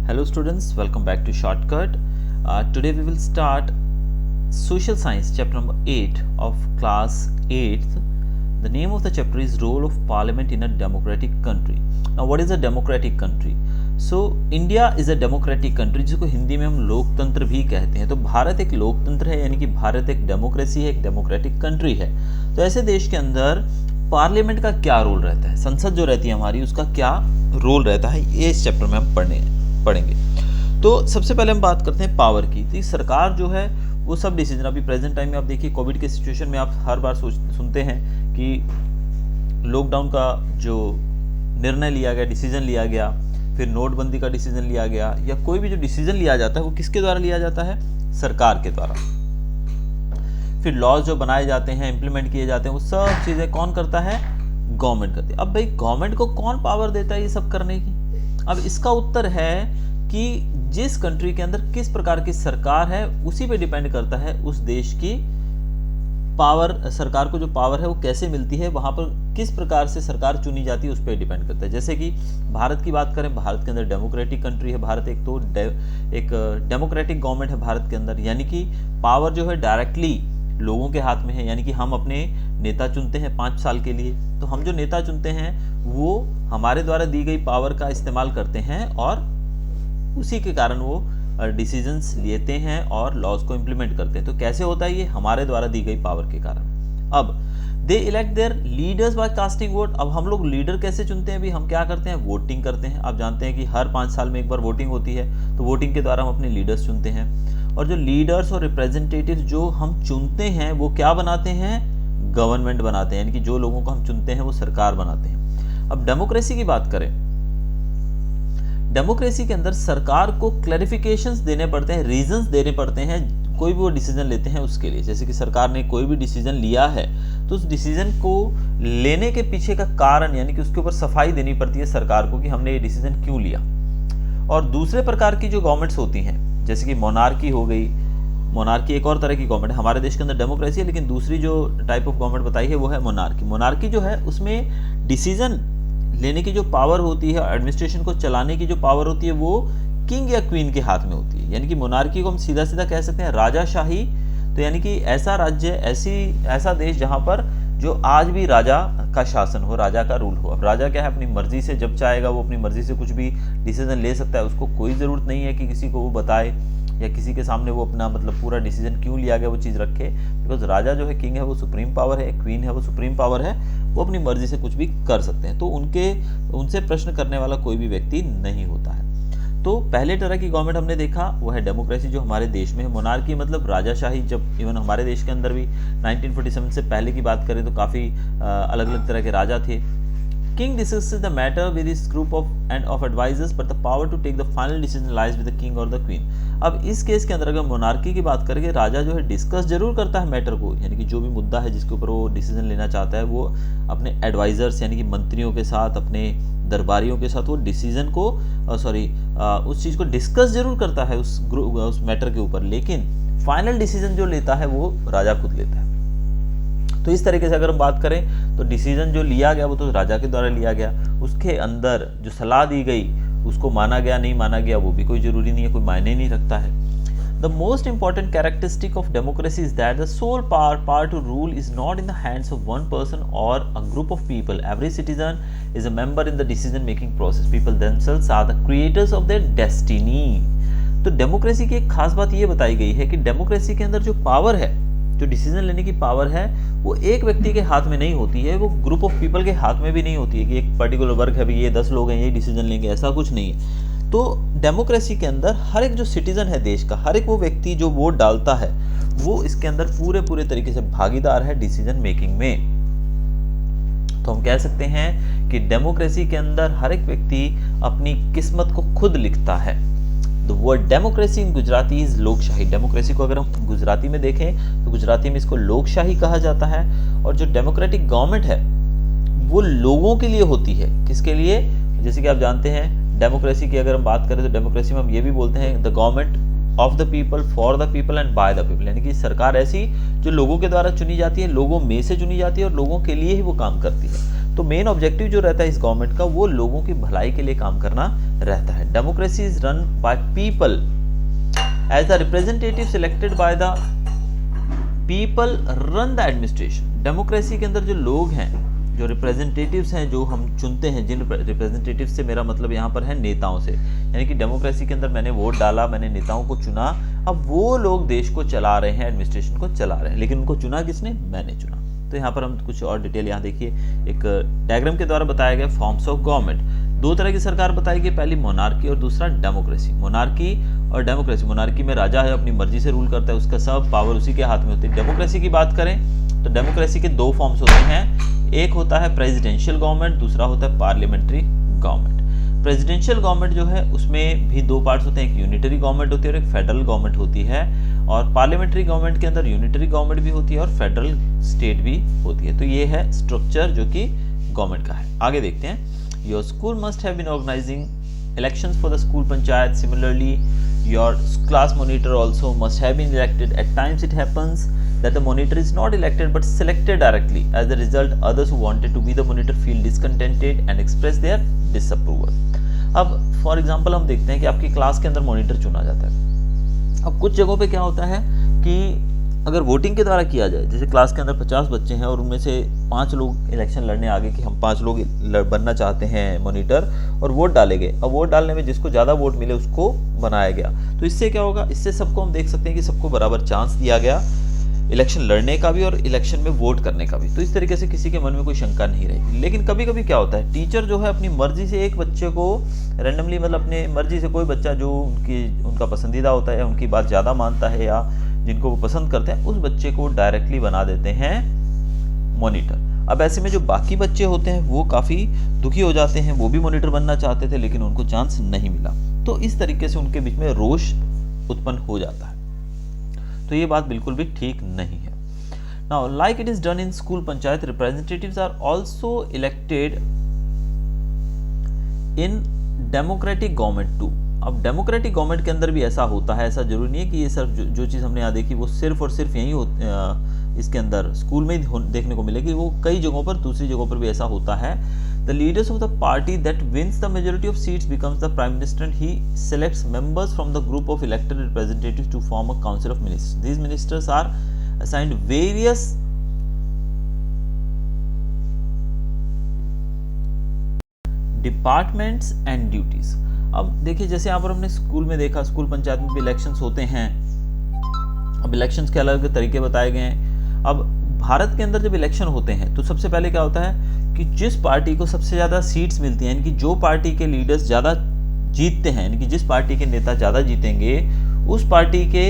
Hello students, welcome back to Shortcut. Today we will start Social Science chapter number 8 of class 8th. The name of the chapter is Role of Parliament in a Democratic Country. Now what is a democratic country? So India is a democratic country जिसको हिंदी में हम लोकतंत्र भी कहते हैं। तो भारत एक लोकतंत्र है, यानी कि भारत एक डेमोक्रेसी है, एक डेमोक्रेटिक कंट्री है। तो ऐसे देश के अंदर पार्लियामेंट का क्या रोल रहता है, संसद जो रहती है हमारी, उसका क्या रोल रहता है, ये इस चैप्टर में हम पढ़ेंगे। तो सबसे पहले हम बात करते हैं पावर की। तो सरकार जो है वो सब डिसीजन, अभी प्रेजेंट टाइम में आप देखिए कोविड के सिचुएशन में आप हर बार सुनते हैं कि लॉकडाउन का जो निर्णय लिया गया, डिसीजन लिया गया, फिर नोटबंदी का डिसीजन लिया गया, या कोई भी जो डिसीजन लिया जाता है वो किसके द्वारा लिया जाता है? सरकार के द्वारा। फिर लॉज जो बनाए जाते हैं, इंप्लीमेंट किए जाते हैं, वो सब चीज़ें कौन करता है? गवर्नमेंट करती है। अब भाई गवर्नमेंट को कौन पावर देता है ये सब करने की? अब इसका उत्तर है कि जिस कंट्री के अंदर किस प्रकार की सरकार है उसी पे डिपेंड करता है उस देश की पावर। सरकार को जो पावर है वो कैसे मिलती है, वहाँ पर किस प्रकार से सरकार चुनी जाती है उस पर डिपेंड करता है। जैसे कि भारत की बात करें, भारत के अंदर डेमोक्रेटिक कंट्री है भारत, एक डेमोक्रेटिक गवर्नमेंट है भारत के अंदर, यानी कि पावर जो है डायरेक्टली लोगों के हाथ में है। यानी कि हम अपने नेता चुनते हैं 5 साल के लिए, तो हम जो नेता चुनते हैं वो हमारे द्वारा दी गई पावर का इस्तेमाल करते हैं और उसी के कारण वो डिसीजंस लेते हैं और लॉज को इम्प्लीमेंट करते हैं। तो कैसे होता है ये? हमारे द्वारा दी गई पावर के कारण। अब they elect their leaders by casting vote. अब हम लोग लीडर कैसे चुनते हैं? अभी हम क्या करते हैं? वोटिंग करते हैं। आप जानते हैं कि हर 5 साल में एक बार वोटिंग होती है, तो वोटिंग के द्वारा हम अपने लीडर्स चुनते हैं। और जो लीडर्स और रिप्रेजेंटेटिव जो हम चुनते हैं वो क्या बनाते हैं? गवर्नमेंट बनाते हैं, यानी कि जो लोगों को हम चुनते हैं वो सरकार बनाते हैं। अब डेमोक्रेसी की बात करें, डेमोक्रेसी के अंदर सरकार को क्लैरिफिकेशंस देने पड़ते हैं, रीजंस देने पड़ते हैं कोई भी वो डिसीजन लेते हैं उसके लिए। जैसे कि सरकार ने कोई भी डिसीजन लिया है तो उस डिसीजन को लेने के पीछे का कारण, यानी कि उसके ऊपर सफाई देनी पड़ती है सरकार को कि हमने ये डिसीजन क्यों लिया। और दूसरे प्रकार की जो गवर्नमेंट्स होती हैं, जैसे कि मोनार्की हो गई, मोनार्की एक और तरह की गवर्नमेंट है। हमारे देश के अंदर डेमोक्रेसी है, लेकिन दूसरी जो टाइप ऑफ गवर्नमेंट बताई है वो है मोनार्की। मोनार्की जो है उसमें डिसीजन लेने की जो पावर होती है, एडमिनिस्ट्रेशन को चलाने की जो पावर होती है, वो किंग या क्वीन के हाथ में होती है। यानी कि मोनार्की को हम सीधा सीधा कह सकते हैं राजाशाही। तो यानी कि ऐसा राज्य, ऐसा देश जहाँ पर जो आज भी राजा का शासन हो, राजा का रूल हो। अब राजा क्या है, अपनी मर्जी से जब चाहेगा वो अपनी मर्जी से कुछ भी डिसीजन ले सकता है। उसको कोई ज़रूरत नहीं है कि किसी को वो बताए या किसी के सामने वो अपना पूरा डिसीजन क्यों लिया गया वो चीज़ रखे। बिकॉज राजा जो है, किंग है, वो सुप्रीम पावर है, क्वीन है वो सुप्रीम पावर है, वो अपनी मर्जी से कुछ भी कर सकते हैं। तो उनसे प्रश्न करने वाला कोई भी व्यक्ति नहीं होता है। तो पहले तरह की गवर्नमेंट हमने देखा वो है डेमोक्रेसी, जो हमारे देश में है। मोनार्की मतलब राजाशाही। जब इवन हमारे देश के अंदर भी 1947 से पहले की बात करें तो काफ़ी अलग अलग तरह के राजा थे। King discusses the matter with his group of advisors, but the power to take the final decision lies with the king or the queen. अब इस केस के अंदर अगर मोनार्की की बात करें, राजा जो है डिस्कस जरूर करता है मैटर को, यानी कि जो भी मुद्दा है जिसके ऊपर वो डिसीजन लेना चाहता है, वो अपने एडवाइजर्स यानी कि मंत्रियों के साथ, अपने दरबारियों के साथ वो डिसीजन को उस चीज़ को डिस्कस जरूर करता है उस मैटर के ऊपर, लेकिन फाइनल डिसीजन जो लेता है वो राजा खुद लेता है। तो इस तरीके से अगर हम बात करें तो डिसीजन जो लिया गया वो तो राजा के द्वारा लिया गया। उसके अंदर जो सलाह दी गई उसको माना गया नहीं माना गया वो भी कोई ज़रूरी नहीं है, कोई मायने नहीं रखता है। The most important characteristic of democracy is that the sole power to rule is not in the hands of one person और a group of people. Every citizen is a member in the decision making process. People themselves are the creators of their destiny. तो democracy की एक खास बात ये बताई गई है कि डेमोक्रेसी के अंदर जो पावर है, जो डिसीजन लेने की पावर है, वो एक व्यक्ति के हाथ में नहीं होती है, वो ग्रुप ऑफ पीपल के हाथ में भी नहीं होती है कि एक पर्टिकुलर वर्ग है, भी ये 10 लोग हैं ये डिसीजन लेंगे, ऐसा कुछ नहीं है। तो डेमोक्रेसी के अंदर हर एक जो सिटीजन है देश का, हर एक वो व्यक्ति जो वोट डालता है, वो इसके अंदर पूरे तरीके से भागीदार है डिसीजन मेकिंग में। तो हम कह सकते हैं कि डेमोक्रेसी के अंदर हर एक व्यक्ति अपनी किस्मत को खुद लिखता है। The word democracy in Gujarati is लोकशाही। डेमोक्रेसी को अगर हम गुजराती में देखें तो गुजराती में इसको लोकशाही कहा जाता है। और जो डेमोक्रेटिक गवर्नमेंट है वो लोगों के लिए होती है। किसके लिए? जैसे कि आप जानते हैं डेमोक्रेसी की अगर हम बात करें तो डेमोक्रेसी में हम ये भी बोलते हैं the government of the people, for the people and bye the people. यानी कि सरकार ऐसी जो लोगों के द्वारा चुनी जाती है, लोगों में से चुनी जाती है और लोगों के लिए ही वो काम करती है। तो मेन ऑब्जेक्टिव जो रहता है इस गवर्नमेंट का वो लोगों की भलाई के लिए काम करना रहता है। Democracy is run by people as the representative selected by the people run the administration. Democracy के अंदर जो लोग हैं, जो रिप्रेजेंटेटिव्स हैं, जो हम चुनते हैं, जिन रिप्रेजेंटेटिव से मेरा मतलब यहाँ पर है नेताओं से, यानी कि डेमोक्रेसी के अंदर मैंने वोट डाला, मैंने नेताओं को चुना, अब वो लोग देश को चला रहे हैं, एडमिनिस्ट्रेशन को चला रहे हैं, लेकिन उनको चुना किसने? मैंने चुना। तो यहाँ पर हम कुछ और डिटेल यहाँ देखिए, एक डायग्राम के द्वारा बताया गया फॉर्म्स ऑफ गवर्नमेंट। दो तरह की सरकार बताई गई, पहली मोनार्की और दूसरा डेमोक्रेसी। मोनार्की और डेमोक्रेसी, मोनार्की में राजा है, अपनी मर्जी से रूल करता है, उसका सब पावर उसी के हाथ में होती है। डेमोक्रेसी की बात करें तो डेमोक्रेसी के दो फॉर्म्स होते हैं, एक होता है प्रेसिडेंशियल गवर्नमेंट, दूसरा होता है पार्लियामेंट्री गवर्नमेंट। प्रेसिडेंशियल गवर्नमेंट जो है उसमें भी दो पार्ट्स होते हैं, एक यूनिटरी गवर्नमेंट होती है और एक फेडरल गवर्नमेंट होती है, और पार्लियामेंट्री गवर्नमेंट के अंदर यूनिटरी गवर्नमेंट भी होती है और फेडरल स्टेट भी होती है। तो ये है स्ट्रक्चर जो कि गवर्नमेंट का है। आगे देखते हैं, your school must have been organising elections for the school panchayat. Similarly your class monitor also must have been elected. At times it happens that the monitor is not elected but selected directly. As a result, others who wanted to be the monitor feel discontented and express their disapproval. अब for example हम देखते हैं कि आपकी class के अंदर monitor चुना जाता है। अब कुछ जगहों पे क्या होता है कि अगर वोटिंग के द्वारा किया जाए, जैसे क्लास के अंदर 50 बच्चे हैं और उनमें से 5 लोग इलेक्शन लड़ने आ गए कि हम 5 लोग बनना चाहते हैं मॉनिटर, और वोट डाले गए। अब वोट डालने में जिसको ज़्यादा वोट मिले उसको बनाया गया। तो इससे क्या होगा? इससे सबको हम देख सकते हैं कि सबको बराबर चांस दिया गया इलेक्शन लड़ने का भी और इलेक्शन में वोट करने का भी। तो इस तरीके से किसी के मन में कोई शंका नहीं रही। लेकिन कभी कभी क्या होता है, टीचर जो है अपनी मर्जी से एक बच्चे को रैंडमली, मतलब अपने मर्जी से कोई बच्चा जो उनका पसंदीदा होता है, उनकी बात ज़्यादा मानता है या जिनको वो पसंद करते हैं, उस बच्चे को डायरेक्टली बना देते हैं मॉनिटर। अब ऐसे में जो बाकी बच्चे होते हैं वो काफ़ी दुखी हो जाते हैं, वो भी मॉनिटर बनना चाहते थे लेकिन उनको चांस नहीं मिला। तो इस तरीके से उनके बीच में रोष उत्पन्न हो जाता है। तो ये बात बिल्कुल भी ठीक नहीं है। Now like it is done in school panchayat, representatives are also elected in democratic government too. अब डेमोक्रेटिक गवर्नमेंट के अंदर भी ऐसा होता है, ऐसा जरूरी नहीं है कि ये सिर्फ जो चीज़ हमने यहाँ देखी वो सिर्फ और सिर्फ यही इसके अंदर स्कूल में ही देखने को मिलेगी, वो कई जगहों पर, दूसरी जगहों पर भी ऐसा होता है। The leaders of the party that wins the majority of seats becomes the prime minister and he selects members from the group of elected representatives to form a council of ministers. These ministers are assigned various departments and duties. अब देखिए, जैसे यहाँ पर हमने school में देखा, school panchayat में भी इलेक्शंस होते हैं। अब इलेक्शंस के अलग तरीके बताए गए हैं। अब भारत के अंदर जब इलेक्शन होते हैं तो सबसे पहले क्या होता है कि जिस पार्टी को सबसे ज़्यादा सीट्स मिलती हैं, यानी कि जो पार्टी के लीडर्स ज़्यादा जीतते हैं, यानी कि जिस पार्टी के नेता ज़्यादा जीतेंगे, उस पार्टी के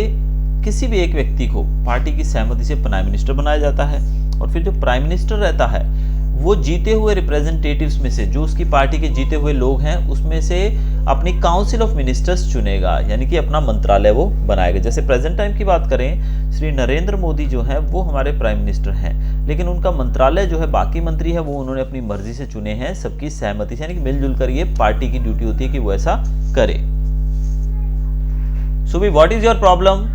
किसी भी एक व्यक्ति को पार्टी की सहमति से प्राइम मिनिस्टर बनाया जाता है। और फिर जो प्राइम मिनिस्टर रहता है वो जीते हुए रिप्रेजेंटेटिव्स में से, जो उसकी पार्टी के जीते हुए लोग हैं, उसमें से अपनी काउंसिल ऑफ मिनिस्टर्स चुनेगा, यानी कि अपना मंत्रालय वो बनाएगा। जैसे प्रेजेंट टाइम की बात करें, श्री नरेंद्र मोदी जो है वो हमारे प्राइम मिनिस्टर हैं, लेकिन उनका मंत्रालय जो है, बाकी मंत्री है वो उन्होंने अपनी मर्जी से चुने हैं, सबकी सहमति से, यानी कि मिलजुल कर। ये पार्टी की ड्यूटी होती है कि वो ऐसा करे। सो भी व्हाट इज योर प्रॉब्लम?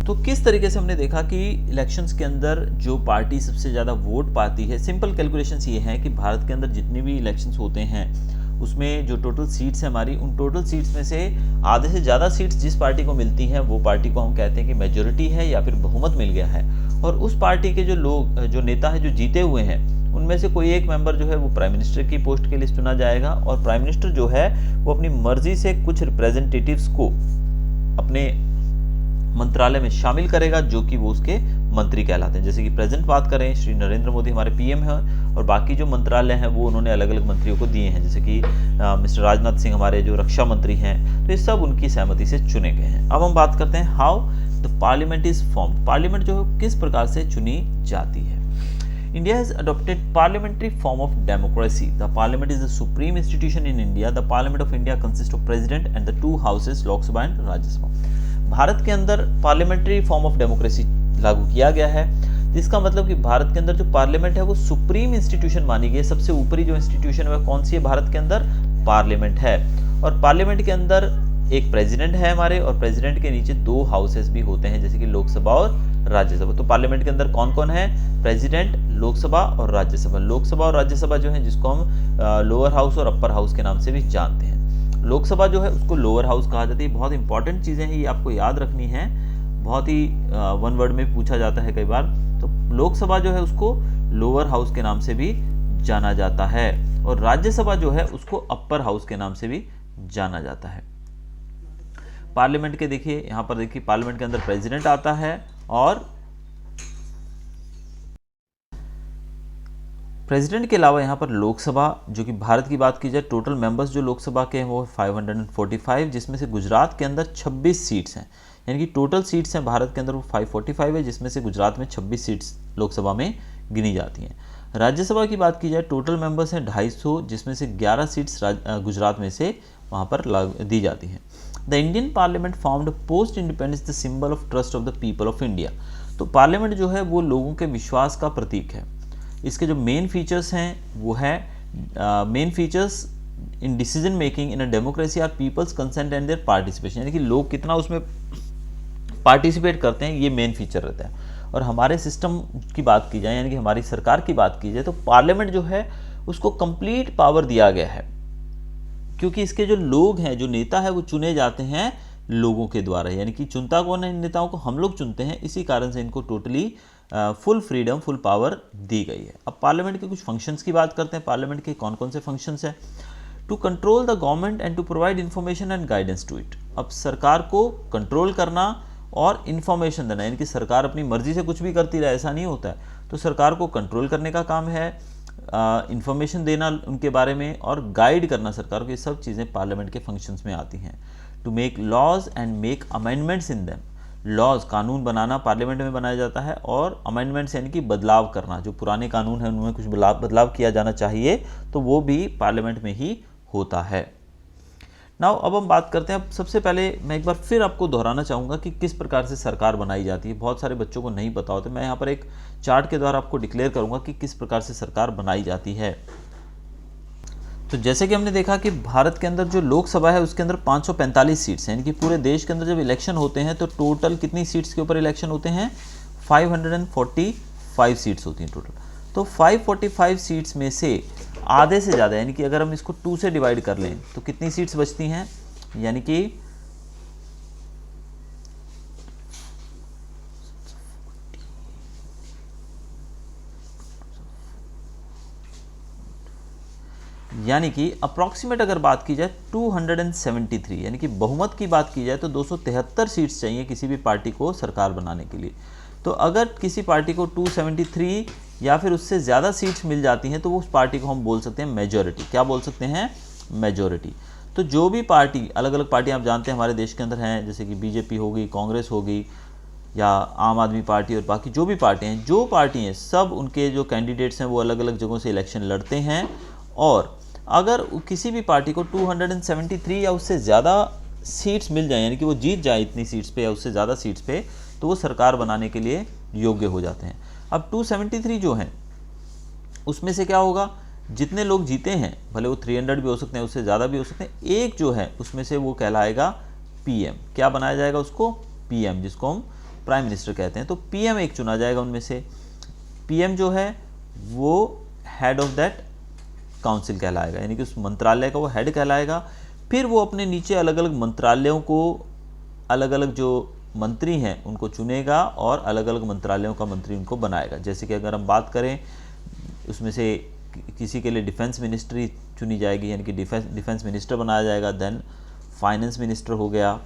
तो किस तरीके से हमने देखा कि इलेक्शंस के अंदर जो पार्टी सबसे ज़्यादा वोट पाती है, सिंपल कैलकुलेशंस ये हैं कि भारत के अंदर जितनी भी इलेक्शंस होते हैं उसमें जो टोटल सीट्स हैं हमारी, उन टोटल सीट्स में से आधे से ज़्यादा सीट्स जिस पार्टी को मिलती हैं वो पार्टी को हम कहते हैं कि मेजॉरिटी है या फिर बहुमत मिल गया है। और उस पार्टी के जो लोग, जो नेता है, जो जीते हुए हैं, उनमें से कोई एक मेंबर जो है वो प्राइम मिनिस्टर की पोस्ट के लिए चुना जाएगा। और प्राइम मिनिस्टर जो है वो अपनी मर्जी से कुछ रिप्रेजेंटेटिव्स को अपने मंत्रालय में शामिल करेगा, जो कि वो उसके मंत्री कहलाते हैं। जैसे कि प्रेजेंट बात करें, श्री नरेंद्र मोदी हमारे पीएम हैं और बाकी जो मंत्रालय हैं वो उन्होंने अलग अलग मंत्रियों को दिए हैं, जैसे कि मिस्टर राजनाथ सिंह हमारे जो रक्षा मंत्री हैं, तो ये सब उनकी सहमति से चुने गए हैं। अब हम बात करते हैं how the parliament is formed. Parliament जो है किस प्रकार से चुनी जाती है। India has adopted parliamentary form of democracy. The parliament is the supreme institution in India. The parliament of India consists of president and the two houses, Lok Sabha and Rajya Sabha. Bharat के अंदर parliamentary form of democracy लागू किया गया है, जिसका मतलब कि भारत के अंदर जो पार्लियामेंट है वो सुप्रीम इंस्टीट्यूशन मानी गई है। सबसे ऊपरी जो इंस्टीट्यूशन है वह कौन सी है भारत के अंदर? पार्लियामेंट है। और पार्लियामेंट के अंदर एक प्रेसिडेंट है हमारे, और प्रेसिडेंट के नीचे 2 हाउसेस भी होते हैं, जैसे कि लोकसभा और राज्यसभा। तो पार्लियामेंट के अंदर कौन कौन है? प्रेसिडेंट, लोकसभा और राज्यसभा। लोकसभा और राज्यसभा जो है, जिसको हम लोअर हाउस और अपर हाउस के नाम से भी जानते हैं। लोकसभा जो है उसको लोअर हाउस कहा जाता है। बहुत इंपॉर्टेंट चीज़ें हैं, ये आपको याद रखनी है, बहुत ही वन वर्ड में पूछा जाता है कई बार। तो लोकसभा जो है उसको लोअर हाउस के नाम से भी जाना जाता है, और राज्यसभा जो है उसको अपर हाउस के नाम से भी जाना जाता है। पार्लियामेंट के देखिए, यहां पर देखिए पार्लियामेंट के अंदर प्रेसिडेंट आता है, और प्रेसिडेंट के अलावा यहाँ पर लोकसभा, जो कि भारत की बात की जाए, टोटल मेंबर्स जो लोकसभा के हैं वो 545, जिसमें से गुजरात के अंदर 26 सीट्स हैं। यानी कि टोटल सीट्स हैं भारत के अंदर वो 545 है, जिसमें से गुजरात में 26 सीट्स लोकसभा में गिनी जाती हैं। राज्यसभा की बात की जाए, टोटल मेंबर्स हैं 250, जिसमें से 11 सीट्स गुजरात में से वहाँ पर दी जाती हैं। The Indian parliament formed post independence the symbol of trust of the people of India. तो पार्लियामेंट जो है वो लोगों के विश्वास का प्रतीक है। इसके जो मेन फीचर्स हैं वो है, main features in decision making in a democracy are people's consent and their participation, यानी कि लोग कितना उसमें पार्टिसिपेट करते हैं, ये मेन फीचर रहता है। और हमारे सिस्टम की बात की जाए, यानी कि हमारी सरकार की बात की जाए, तो पार्लियामेंट जो है उसको कंप्लीट पावर दिया गया है, क्योंकि इसके जो लोग हैं, जो नेता है, वो चुने जाते हैं लोगों के द्वारा। यानी कि चुनता कौन है? इन नेताओं को हम लोग चुनते हैं, इसी कारण से इनको totally full freedom, full power दी गई है। अब पार्लियामेंट के कुछ फंक्शंस की बात करते हैं। पार्लियामेंट के कौन कौन से फंक्शंस हैं? To control the government and to provide information and guidance to it. अब सरकार को कंट्रोल करना और इन्फॉर्मेशन देना, यानी कि सरकार अपनी मर्जी से कुछ भी करती रहे, ऐसा नहीं होता है। तो सरकार को कंट्रोल करने का काम है, इन्फॉर्मेशन देना उनके बारे में, और गाइड करना सरकार को। ये सब चीज़ें पार्लियामेंट के फंक्शंस में आती हैं। To make laws and make amendments in them. Laws, कानून बनाना पार्लियामेंट में बनाया जाता है, और अमेंडमेंट्स यानी कि बदलाव करना, जो पुराने कानून हैं उनमें कुछ बदलाव किया जाना चाहिए, तो वो भी पार्लियामेंट में ही होता है। नाउ अब हम बात करते हैं। अब सबसे पहले मैं एक बार फिर आपको दोहराना चाहूँगा कि किस प्रकार से सरकार बनाई जाती है। बहुत सारे बच्चों को नहीं पता होता। मैं यहाँ पर एक चार्ट के द्वारा आपको डिक्लेयर करूँगा कि किस प्रकार से सरकार बनाई जाती है। तो जैसे कि हमने देखा कि भारत के अंदर जो लोकसभा है उसके अंदर 545 सीट्स हैं, यानी कि पूरे देश के अंदर जब इलेक्शन होते हैं तो टोटल कितनी सीट्स के ऊपर इलेक्शन होते हैं? 545 सीट्स होती हैं टोटल। तो 545 सीट्स में से आधे से ज़्यादा, यानी कि अगर हम इसको 2 से डिवाइड कर लें तो कितनी सीट्स बचती हैं? यानी कि अप्रॉक्सीमेट अगर बात की जाए 273, यानी कि बहुमत की बात की जाए तो 273 सीट्स चाहिए किसी भी पार्टी को सरकार बनाने के लिए। तो अगर किसी पार्टी को 273 या फिर उससे ज़्यादा सीट्स मिल जाती हैं तो उस पार्टी को हम बोल सकते हैं मेजॉरिटी। क्या बोल सकते हैं? मेजॉरिटी। तो जो भी पार्टी, अलग अलग पार्टियाँ आप जानते हैं हमारे देश के अंदर हैं, जैसे कि बीजेपी होगी, कांग्रेस होगी, या आम आदमी पार्टी, और बाकी जो भी पार्टियाँ हैं, जो पार्टी हैं सब उनके जो कैंडिडेट्स हैं वो अलग अलग जगहों से इलेक्शन लड़ते हैं। और अगर किसी भी पार्टी को 273 या उससे ज़्यादा सीट्स मिल जाए, यानी कि वो जीत जाए इतनी सीट्स पे या उससे ज़्यादा सीट्स पे, तो वो सरकार बनाने के लिए योग्य हो जाते हैं। अब 273 जो हैं उसमें से क्या होगा? जितने लोग जीते हैं, भले वो 300 भी हो सकते हैं, उससे ज़्यादा भी हो सकते हैं, एक जो है उसमें से वो कहलाएगा पीएम। क्या बनाया जाएगा उसको? पीएम, जिसको हम प्राइम मिनिस्टर कहते हैं। तो पीएम एक चुना जाएगा उनमें से। पीएम जो है वो हेड ऑफ दैट काउंसिल कहलाएगा, यानी कि उस मंत्रालय का वो हेड कहलाएगा। फिर वो अपने नीचे अलग अलग मंत्रालयों को, अलग अलग जो मंत्री हैं उनको चुनेगा और अलग अलग मंत्रालयों का मंत्री उनको बनाएगा। जैसे कि अगर हम बात करें, उसमें से किसी के लिए डिफेंस मिनिस्ट्री चुनी जाएगी, यानी कि डिफेंस मिनिस्टर बनाया जाएगा। देन फाइनेंस मिनिस्टर हो गया,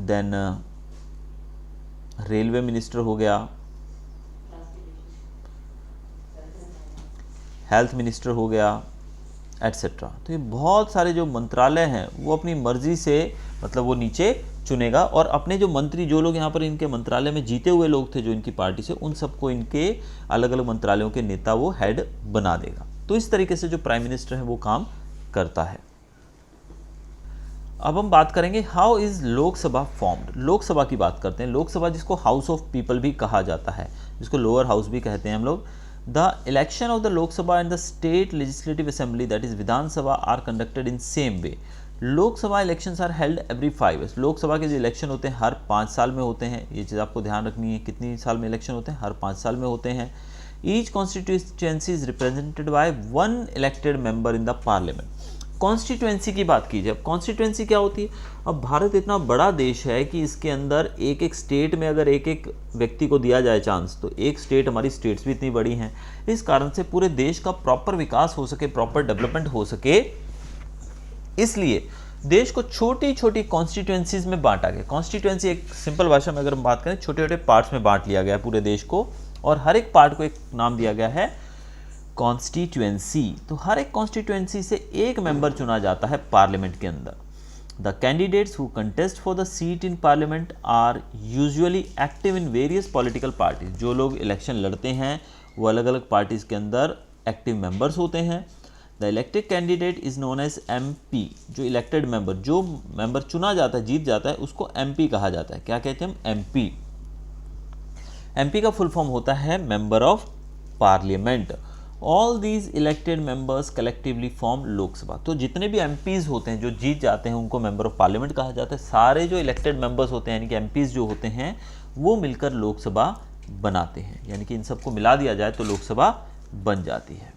देन रेलवे मिनिस्टर हो गया, हेल्थ मिनिस्टर हो गया, एटसेट्रा। तो ये बहुत सारे जो मंत्रालय हैं वो अपनी मर्जी से, मतलब वो नीचे चुनेगा, और अपने जो मंत्री, जो लोग यहाँ पर इनके मंत्रालय में जीते हुए लोग थे जो इनकी पार्टी से, उन सबको इनके अलग अलग मंत्रालयों के नेता वो हेड बना देगा। तो इस तरीके से जो प्राइम मिनिस्टर है वो काम करता है। अब हम बात करेंगे how is Lok Sabha formed. Lok Sabha की बात करते हैं। लोकसभा जिसको हाउस ऑफ पीपल भी कहा जाता है, जिसको लोअर हाउस भी कहते हैं हम लोग। The election of the Lok Sabha and the state legislative assembly, that is Vidhan Sabha, are conducted in same way. Lok Sabha elections are held every 5 years। Lok Sabha के जो इलेक्शन होते हैं हर 5 साल में होते हैं। ये चीज़ आपको ध्यान रखनी है, कितनी साल में इलेक्शन होते हैं, हर 5 साल में होते हैं। Each constituency is represented by 1 elected member in the parliament. Constituency की बात कीजिए, अब कॉन्स्टिट्यूएंसी क्या होती है? अब भारत इतना बड़ा देश है कि इसके अंदर एक एक स्टेट में अगर एक एक व्यक्ति को दिया जाए चांस, तो एक स्टेट, हमारी स्टेट्स भी इतनी बड़ी हैं, इस कारण से पूरे देश का प्रॉपर विकास हो सके, प्रॉपर डेवलपमेंट हो सके, इसलिए देश को छोटी छोटी कॉन्स्टिट्यूएंसीज में बांटा गया। कॉन्स्टिट्यूएंसी एक सिंपल भाषा में अगर हम बात करें, छोटे छोटे पार्ट्स में बांट लिया गया है पूरे देश को, और हर एक पार्ट को एक नाम दिया गया है कॉन्स्टिट्यूएंसी। तो हर एक कॉन्स्टिट्यूएंसी से एक मेंबर चुना जाता है पार्लियामेंट के अंदर। The candidates who contest for the seat in parliament are usually active in various political parties. जो लोग इलेक्शन लड़ते हैं वो अलग अलग पार्टीज के अंदर एक्टिव मेंबर्स होते हैं। The elected candidate is known as MP। जो इलेक्टेड मेंबर, जो मेंबर चुना जाता है, जीत जाता है, उसको MP कहा जाता है। क्या कहते हैं हम? MP। MP का फुल फॉर्म होता है member of parliament. All these elected members collectively form Lok Sabha. तो जितने भी MPs होते हैं जो जीत जाते हैं उनको मेंबर ऑफ पार्लियामेंट कहा जाता है। सारे जो इलेक्टेड मेंबर्स होते हैं यानी कि MPs जो होते हैं वो मिलकर लोकसभा बनाते हैं, यानी कि इन सबको मिला दिया जाए तो लोकसभा बन जाती है।